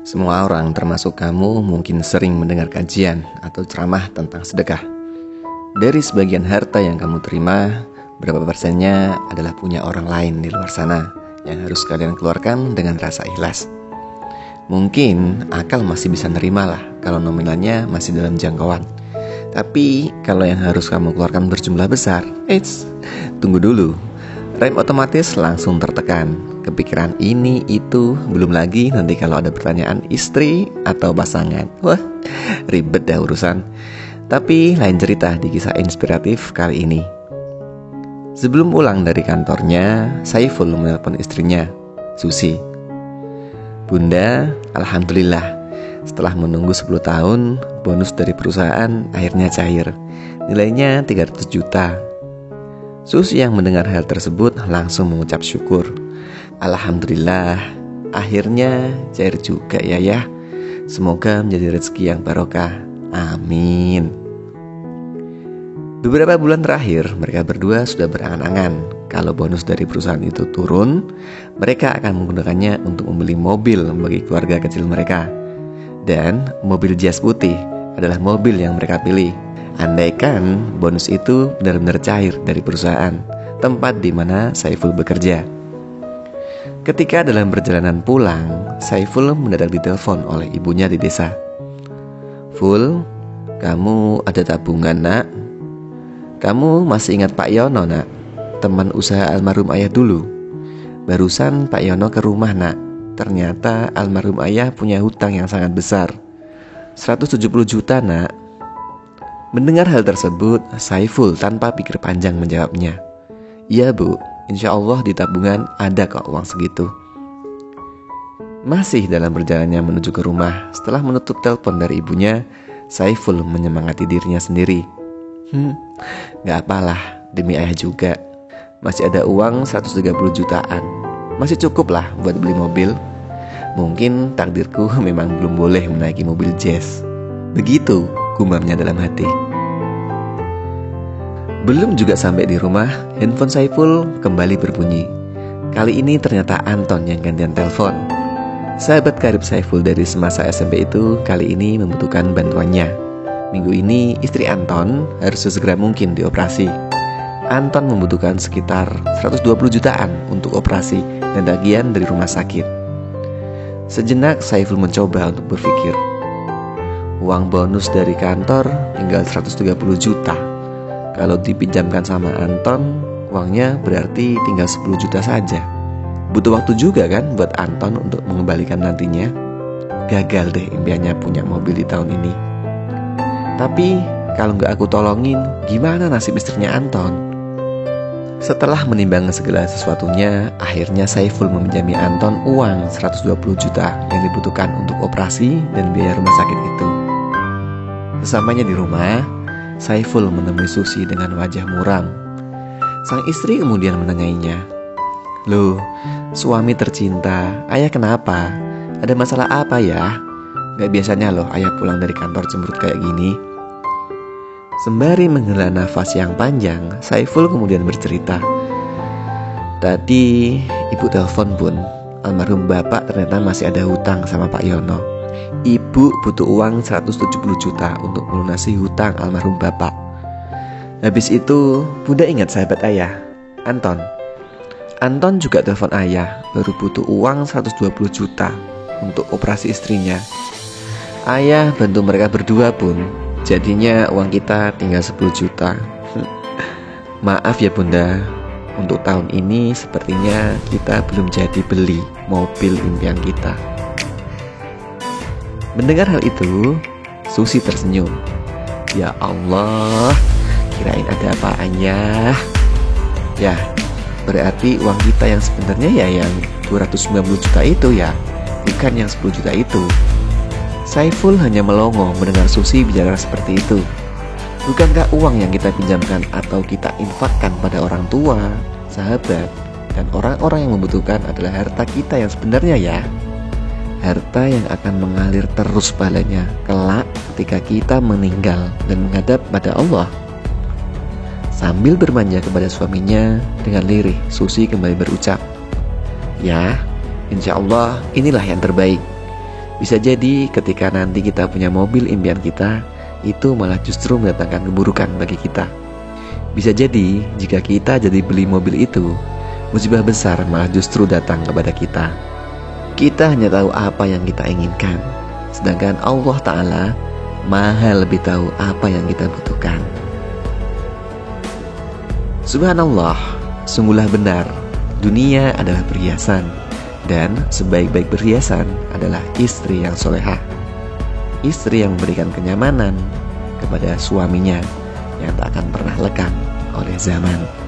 Semua orang termasuk kamu mungkin sering mendengar kajian atau ceramah tentang sedekah. Dari sebagian harta yang kamu terima, berapa persennya adalah punya orang lain di luar sana yang harus kalian keluarkan dengan rasa ikhlas. Mungkin akal masih bisa nerima lah kalau nominalnya masih dalam jangkauan. Tapi kalau yang harus kamu keluarkan berjumlah besar, tunggu dulu. Rem otomatis langsung tertekan. Kepikiran ini itu, belum lagi nanti kalau ada pertanyaan istri atau pasangan. Wah, ribet dah urusan. Tapi lain cerita di kisah inspiratif kali ini. Sebelum pulang dari kantornya, Saiful menelpon istrinya, Susi. Bunda, alhamdulillah, setelah menunggu 10 tahun, bonus dari perusahaan akhirnya cair. Nilainya 300 juta. Susi yang mendengar hal tersebut langsung mengucap syukur. Alhamdulillah, akhirnya cair juga ya. Semoga menjadi rezeki yang barokah. Amin. Beberapa bulan terakhir, mereka berdua sudah berangan-angan kalau bonus dari perusahaan itu turun, mereka akan menggunakannya untuk membeli mobil bagi keluarga kecil mereka. Dan mobil Jazz putih adalah mobil yang mereka pilih. Andaikan bonus itu benar-benar cair dari perusahaan, tempat di mana Saiful bekerja. Ketika dalam perjalanan pulang, Saiful mendadak ditelepon oleh ibunya di desa. Ful, kamu ada tabungan nak? Kamu masih ingat Pak Yono nak? Teman usaha almarhum ayah dulu. Barusan Pak Yono ke rumah nak. Ternyata almarhum ayah punya hutang yang sangat besar, 170 juta nak. Mendengar hal tersebut, Saiful tanpa pikir panjang menjawabnya, iya bu, insya Allah di tabungan ada kok uang segitu. Masih dalam perjalanannya menuju ke rumah, setelah menutup telepon dari ibunya, Saiful menyemangati dirinya sendiri. Gak apalah, demi ayah juga. Masih ada uang 130 jutaan. Masih cukup lah buat beli mobil. Mungkin takdirku memang belum boleh menaiki mobil Jazz. Begitu gumamnya dalam hati. Belum juga sampai di rumah, handphone Saiful kembali berbunyi. Kali ini ternyata Anton yang gantian telepon. Sahabat karib Saiful dari semasa SMP itu kali ini membutuhkan bantuannya. Minggu ini istri Anton harus sesegera mungkin dioperasi. Anton membutuhkan sekitar 120 jutaan untuk operasi dan tagihan dari rumah sakit. Sejenak Saiful mencoba untuk berpikir. Uang bonus dari kantor tinggal 130 juta. Kalau dipinjamkan sama Anton, uangnya berarti tinggal 10 juta saja. Butuh waktu juga kan buat Anton untuk mengembalikan nantinya. Gagal deh impiannya punya mobil di tahun ini. Tapi kalau nggak aku tolongin, gimana nasib istrinya Anton? Setelah menimbang segala sesuatunya, akhirnya Saiful meminjami Anton uang 120 juta yang dibutuhkan untuk operasi dan biaya rumah sakit itu. Sesampainya di rumah, Saiful menemui Susi dengan wajah muram. Sang istri kemudian menanyainya, "Loh, suami tercinta, ayah kenapa? Ada masalah apa ya? Gak biasanya loh ayah pulang dari kantor cemberut kayak gini." Sembari menghela nafas yang panjang, Saiful kemudian bercerita, "Tadi ibu telepon bun, almarhum bapak ternyata masih ada hutang sama Pak Yono. Ibu butuh uang 170 juta untuk melunasi hutang almarhum bapak. Habis itu bunda ingat sahabat ayah, Anton. Anton juga telepon ayah, baru butuh uang 120 juta untuk operasi istrinya. Ayah bantu mereka berdua bun. Jadinya uang kita tinggal 10 juta. Maaf ya bunda, untuk tahun ini sepertinya kita belum jadi beli mobil impian kita." Mendengar hal itu, Susi tersenyum. Ya Allah, kirain ada apaan ya? Ya, berarti uang kita yang sebenarnya ya yang 290 juta itu ya, bukan yang 10 juta itu. Saiful hanya melongo mendengar Susi bicara seperti itu. Bukankah uang yang kita pinjamkan atau kita infakkan pada orang tua, sahabat, dan orang-orang yang membutuhkan adalah harta kita yang sebenarnya ya? Harta yang akan mengalir terus padanya kelak ketika kita meninggal dan menghadap pada Allah. Sambil bermanja kepada suaminya dengan lirih, Susi kembali berucap, "Ya, Insya Allah inilah yang terbaik. Bisa jadi ketika nanti kita punya mobil impian kita, itu malah justru mendatangkan keburukan bagi kita. Bisa jadi jika kita jadi beli mobil itu, musibah besar malah justru datang kepada kita. Kita hanya tahu apa yang kita inginkan, sedangkan Allah Ta'ala Maha lebih tahu apa yang kita butuhkan. Subhanallah, sungguhlah benar, dunia adalah perhiasan, dan sebaik-baik perhiasan adalah istri yang solehah. Istri yang memberikan kenyamanan kepada suaminya yang tak akan pernah lekang oleh zaman.